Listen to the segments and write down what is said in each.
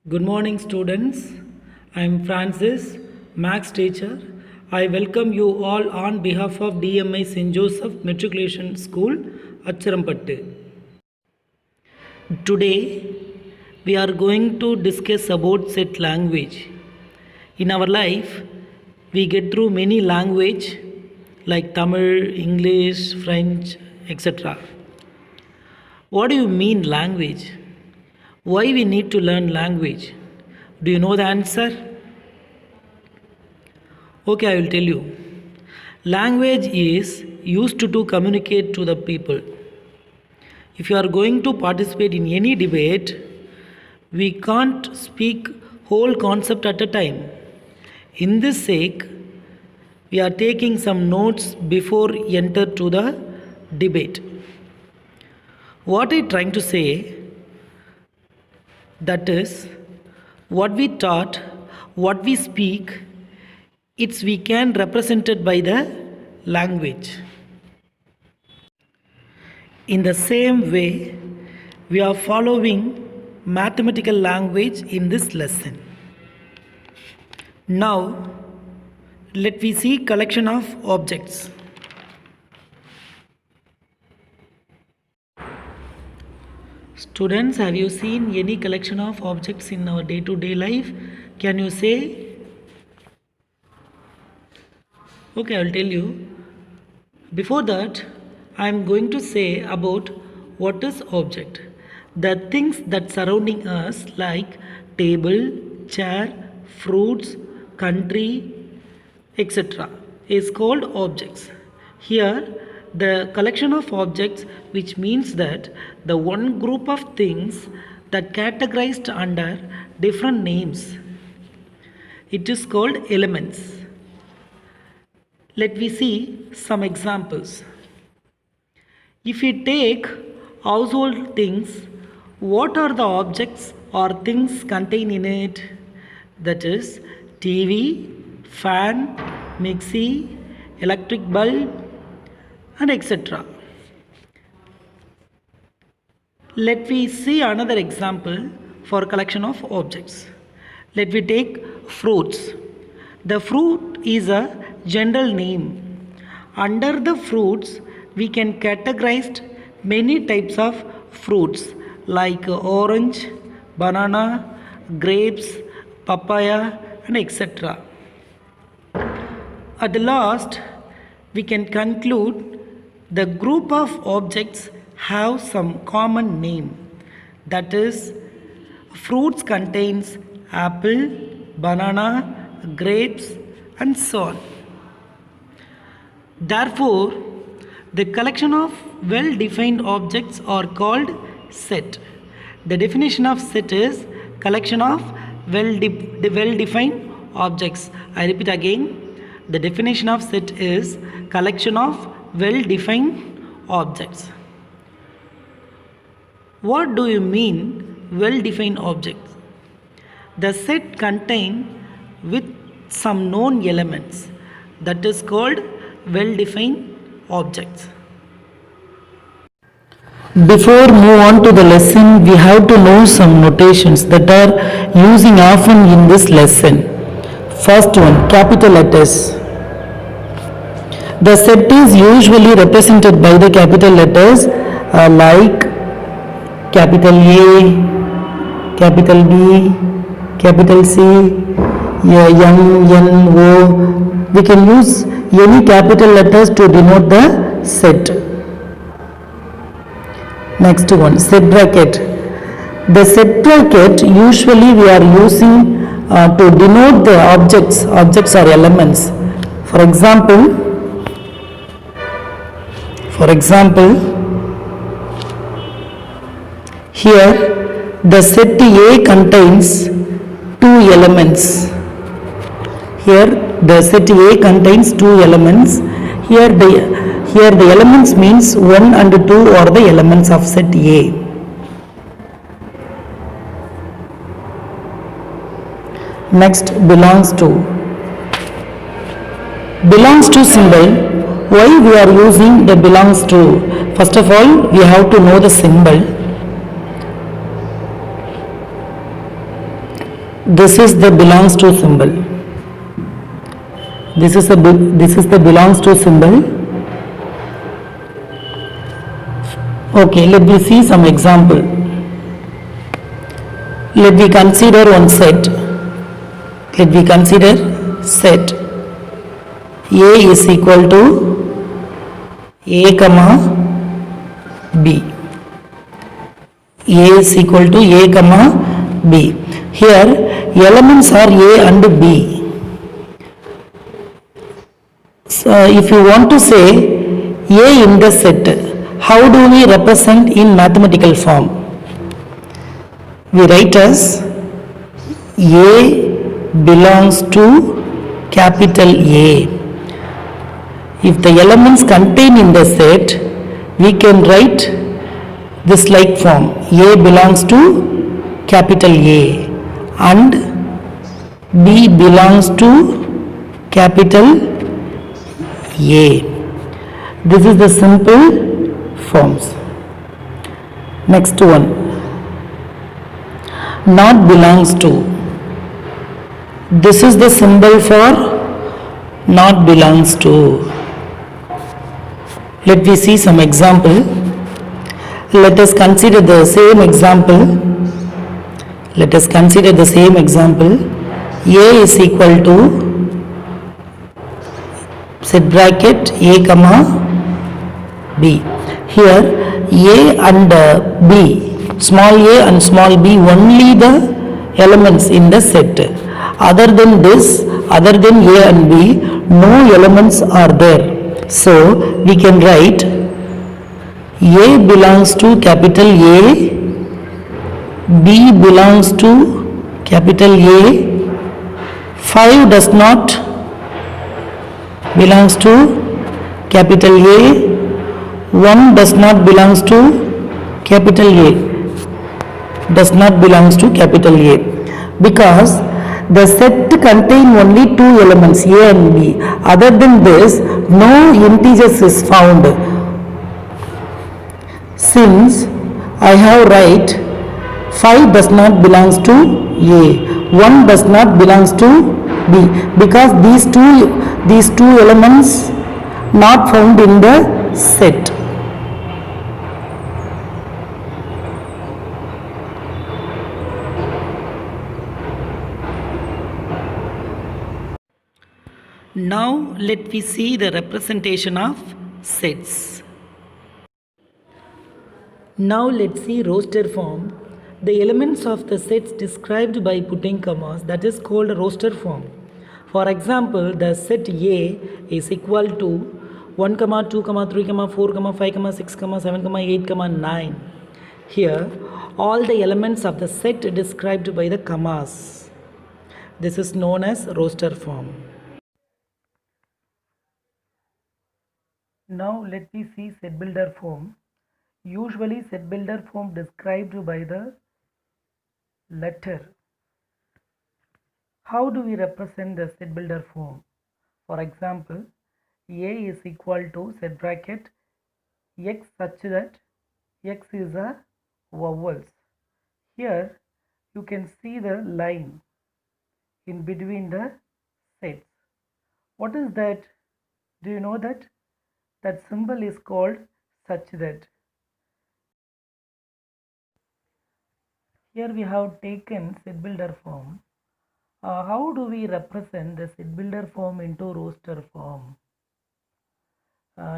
Good morning, students. I am Francis, Max teacher. I welcome you all on behalf of DMI St. Joseph Matriculation School, Acharampattu. Today, we are going to discuss about set language. In our life, we get through many language like Tamil, English, French, etc. What do you mean language? Why we need to learn language? Do you know the answer? Okay, I will tell you. Language is used to communicate to the people. If you are going to participate in any debate, we can't speak whole concept at a time. In this sake, we are taking some notes before enter to the debate. What I trying to say, that is, what we taught, what we speak, it's we can represented by the language. In the same way, we are following mathematical language in this lesson. Now, let we see collection of objects. Students, have you seen any collection of objects in our day-to-day life? Can you say? Okay, I will tell you. Before that, I am going to say about what is object. The things that surrounding us like table, chair, fruits, country, etc. is called objects. Here, the collection of objects, which means that the one group of things that categorized under different names, it is called elements. Let me see some examples. If we take household things, what are the objects or things contained in it? That is TV, fan, mixie, electric bulb, and etc. Let me see another example for collection of objects. Let me take fruits. The fruit is a general name. Under the fruits, we can categorize many types of fruits like orange, banana, grapes, papaya, and etc. At the last, we can conclude the group of objects have some common name. That is, fruits contains apple, banana, grapes, and so on. Therefore, the collection of well-defined objects are called set. The definition of set is collection of well-defined objects. I repeat again, the definition of set is collection of well-defined objects. What do you mean well-defined objects? The set contains with some known elements, that is called well-defined objects. Before move on to the lesson, we have to know some notations that are using often in this lesson. First one, capital letters. The set is usually represented by the capital letters like capital A, capital B, capital C, M, N, O. We can use any capital letters to denote the set. Next one, set bracket. The set bracket usually we are using to denote the objects. Objects are elements. For example, here the set A contains two elements. Here the set A contains two elements. Here the elements means 1 and 2 are the elements of set A. Next, belongs to. Belongs to symbol. Why we are using the belongs to? First of all, we have to know the symbol. This is the belongs to symbol. This is the belongs to symbol. Okay, let me see some example. Let me consider one set. Let me consider set. A is equal to A comma B. A is equal to A comma B. Here elements are A and B. So if you want to say A in the set, how do we represent in mathematical form? We write as A belongs to capital A. If the elements contained in the set, we can write this like form: A belongs to capital A and B belongs to capital A. This is the simple forms. Next one, not belongs to. This is the symbol for not belongs to. Let me see some example. Let us consider the same example. Let us consider the same example. A is equal to set bracket A comma B. Here A and B, small a and small b, only the elements in the set. Other than this, other than A and B, no elements are there. So we can write A belongs to capital A, B belongs to capital A, 5 does not belongs to capital A, 1 does not belongs to capital A, does not belongs to capital A, because the set contain only two elements A and B. Other than this, no integers is found. Since I have write 5 does not belongs to A, 1 does not belongs to B, because these two elements not found in the set. Now let me see the representation of sets. Now let's see roster form. The elements of the sets described by putting commas, that is called roster form. For example, the set A is equal to 1, 2, 3, 4, 5, 6, 7, 8, 9. Here all the elements of the set described by the commas. This is known as roster form. Now let me see set builder form. Usually set builder form described by the letter. How do we represent the set builder form? For example, A is equal to set bracket X such that X is a vowels. Here you can see the line in between the sets. What is that? Do you know that? That symbol is called such that. Here we have taken set builder form. How do we represent the set builder form into roster form?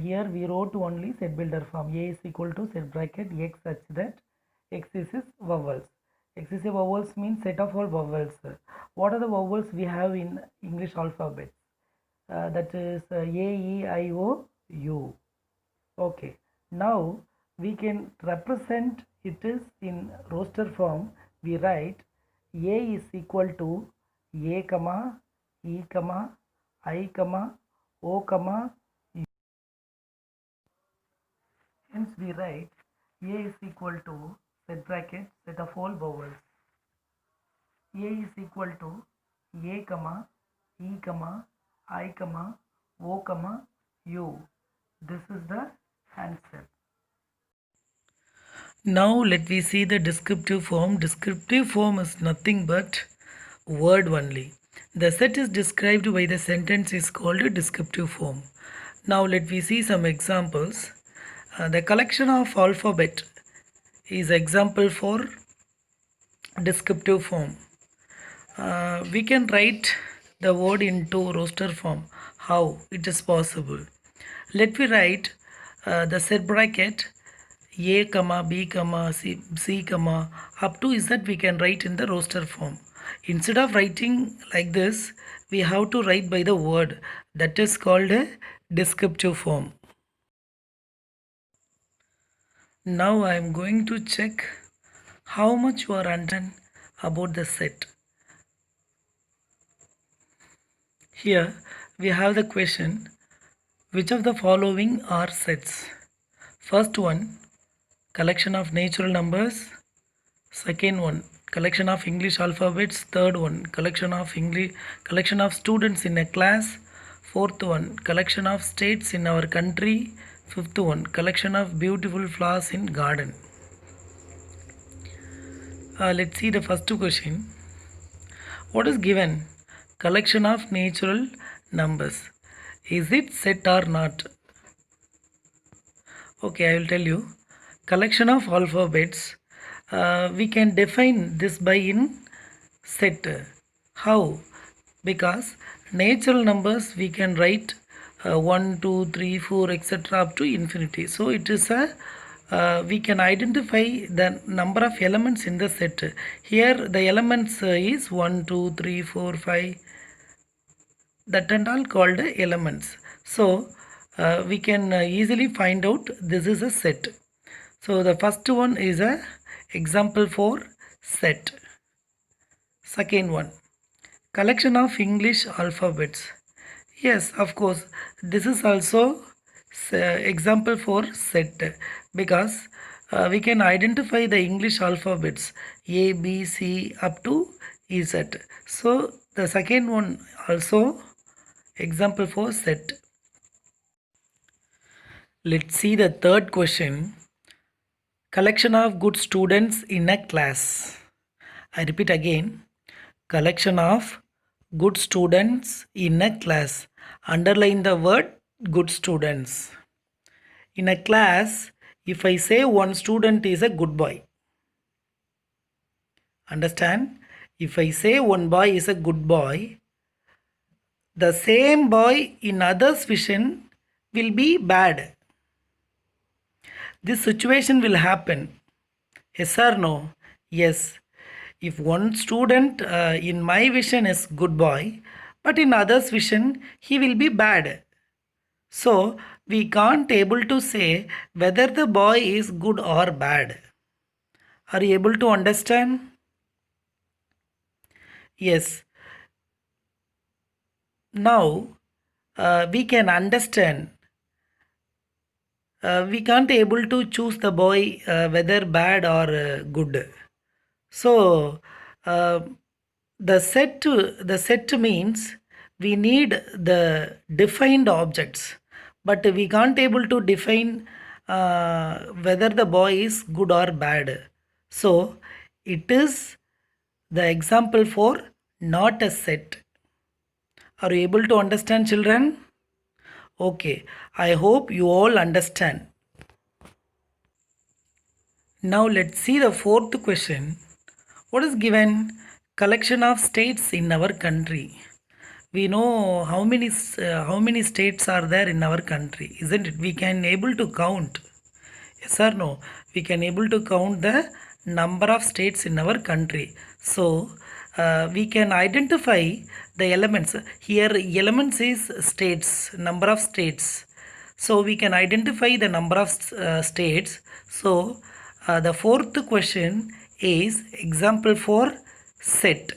Here we wrote only set builder form. A is equal to set bracket X such that X is vowels. X is a vowels means set of all vowels. What are the vowels we have in English alphabet? That is A, E, I, O, U. Okay. Now we can represent it is in roster form. We write A is equal to A comma E comma I comma O comma U. Hence we write A is equal to set bracket set of all vowels. A is equal to A comma E comma I comma O comma U. This is the answer. Now let me see the descriptive form. Descriptive form is nothing but word only. The set is described by the sentence is called a descriptive form. Now let me see some examples. The collection of alphabet is example for descriptive form. We can write the word into roster form. How it is possible? Let me write the set bracket a comma b comma c comma up to z we can write in the roster form. Instead of writing like this, we have to write by the word. That is called a descriptive form. Now I am going to check how much you are understand about the set. Here we have the question, which of the following are sets? First one, collection of natural numbers. Second one, collection of English alphabets. Third one, collection of students in a class. Fourth one, collection of states in our country. Fifth one, collection of beautiful flowers in garden. Let's see the first question. What is given? Collection of natural numbers. Is it set or not? Okay, I will tell you. Collection of alphabets. We can define this by in set. How? Because natural numbers we can write 1, 2, 3, 4, etc. up to infinity. So it is we can identify the number of elements in the set. Here the elements is 1, 2, 3, 4, 5. That and all called elements. So we can easily find out this is a set. So the first one is a example for set. Second one, collection of English alphabets. Yes, of course, this is also example for set, because we can identify the English alphabets A, B, C up to Z. So the second one also example for set. Let's see the third question. Collection of good students in a class. I repeat again. Collection of good students in a class. Underline the word good students. In a class, if I say one student is a good boy. Understand? If I say one boy is a good boy, the same boy in others' vision will be bad. This situation will happen. Yes or no? Yes. If one student in my vision is good boy, but in others' vision he will be bad. So we can't able to say whether the boy is good or bad. Are you able to understand? Yes. Now we can understand. We can't able to choose the boy whether bad or good. So the set means we need the defined objects, but we can't able to define whether the boy is good or bad. So it is the example for not a set. Are you able to understand, children? Okay, I hope you all understand. Now let's see the fourth question. What is given? Collection of states in our country. We know how many states are there in our country, isn't it? We can able to count. Yes or no? We can able to count the number of states in our country. So we can identify the elements. Here elements is states, number of states. So we can identify the number of states. So the fourth question is example for set.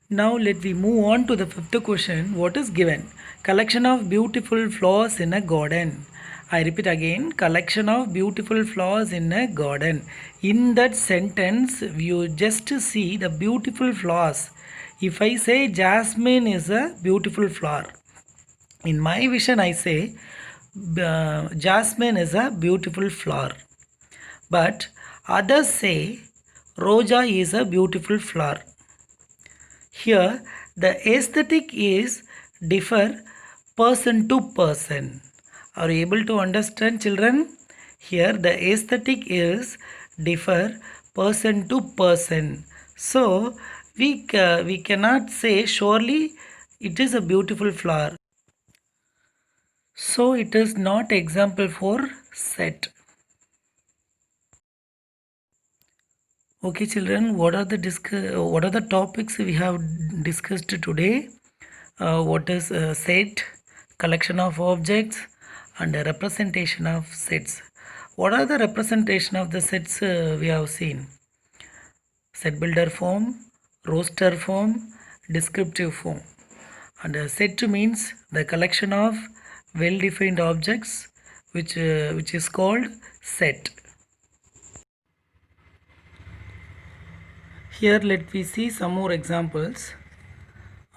Now let me move on to the fifth question. What is given? Collection of beautiful flowers in a garden. I repeat again, collection of beautiful flowers in a garden. In that sentence, you just see the beautiful flowers. If I say jasmine is a beautiful flower, in my vision I say jasmine is a beautiful flower. But others say Roja is a beautiful flower. Here, the aesthetic is differ person to person. Are you able to understand, children? Here, the aesthetic is differ person to person. So, we cannot say surely it is a beautiful flower. So, it is not example for set. Okay, children, what are the topics we have discussed today? What is a set, collection of objects, and a representation of sets. What are the representation of the sets we have seen? Set builder form, roster form, descriptive form. And a set means the collection of well-defined objects, which is called set. Here let me see some more examples.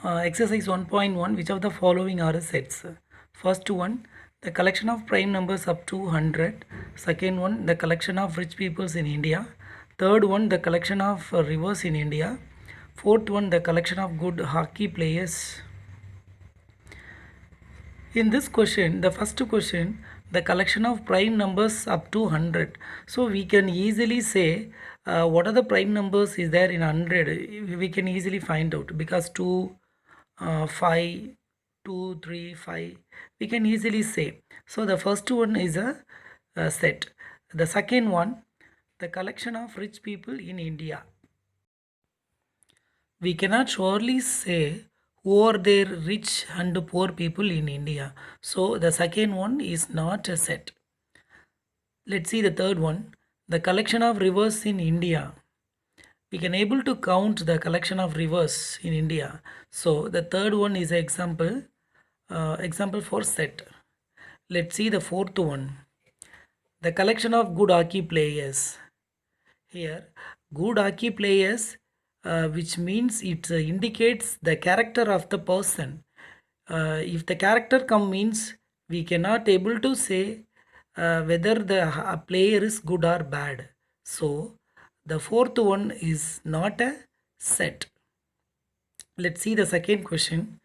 Exercise 1.1, which of the following are sets? First one, the collection of prime numbers up to 100. Second one, the collection of rich peoples in India. Third one, the collection of rivers in India. Fourth one, the collection of good hockey players. In this question, the first question, the collection of prime numbers up to 100. So we can easily say what are the prime numbers is there in 100. We can easily find out because 2, 5, 2, 3, 5. We can easily say. So the first one is a set. The second one, the collection of rich people in India. We cannot surely say who are there rich and poor people in India. So the second one is not a set. Let's see the third one. The collection of rivers in India. We can able to count the collection of rivers in India. So the third one is example for set. Let's see the fourth one. The collection of good hockey players. Here, good hockey players, which means it indicates the character of the person. If the character come means we cannot able to say whether the player is good or bad. So the fourth one is not a set. Let's see the second question.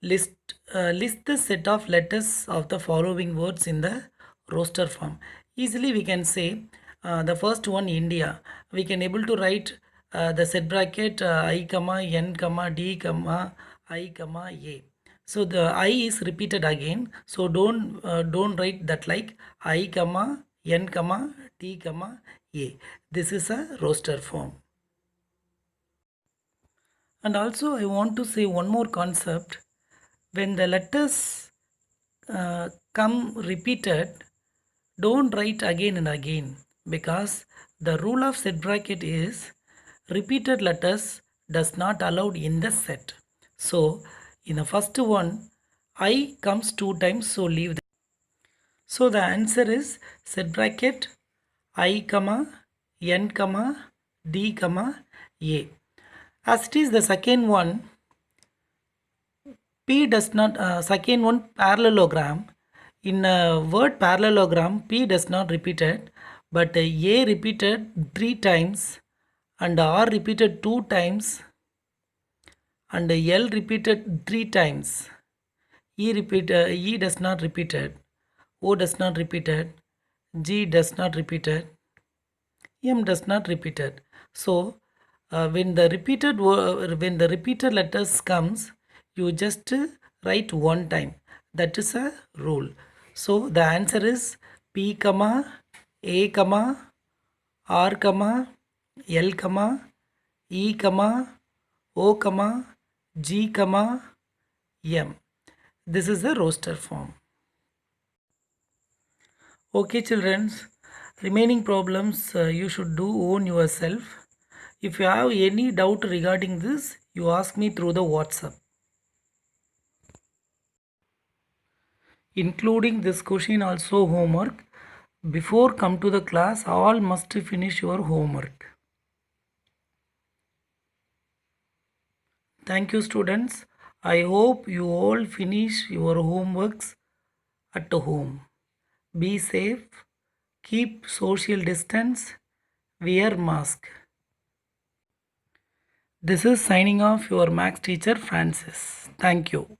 List the set of letters of the following words in the roster form. Easily we can say the first one India. We can able to write the set bracket I comma n comma d comma I comma a. So the I is repeated again. So don't write that like I comma n comma t comma a. This is a roster form. And also I want to say one more concept. When the letters come repeated, don't write again and again, because the rule of set bracket is repeated letters does not allowed in the set. So in the first one I comes two times, so leave that. So the answer is set bracket I comma n comma d comma a. As it is the second one, P does not, second one parallelogram. In a word parallelogram, P does not repeated, but A repeated 3 times and R repeated 2 times and L repeated 3 times. E does not repeated, O does not repeated, G does not repeated, M does not repeated. So when the repeated letters comes, you just write one time. That is a rule. So the answer is P comma A comma R comma L comma E comma O comma G comma M. This is the roster form. Okay, children. Remaining problems you should do own yourself. If you have any doubt regarding this, you ask me through the WhatsApp. Including this question also homework. Before come to the class, all must finish your homework. Thank you, students. I hope you all finish your homeworks at home. Be safe, keep social distance, wear mask. This is signing off your max teacher Francis. Thank you.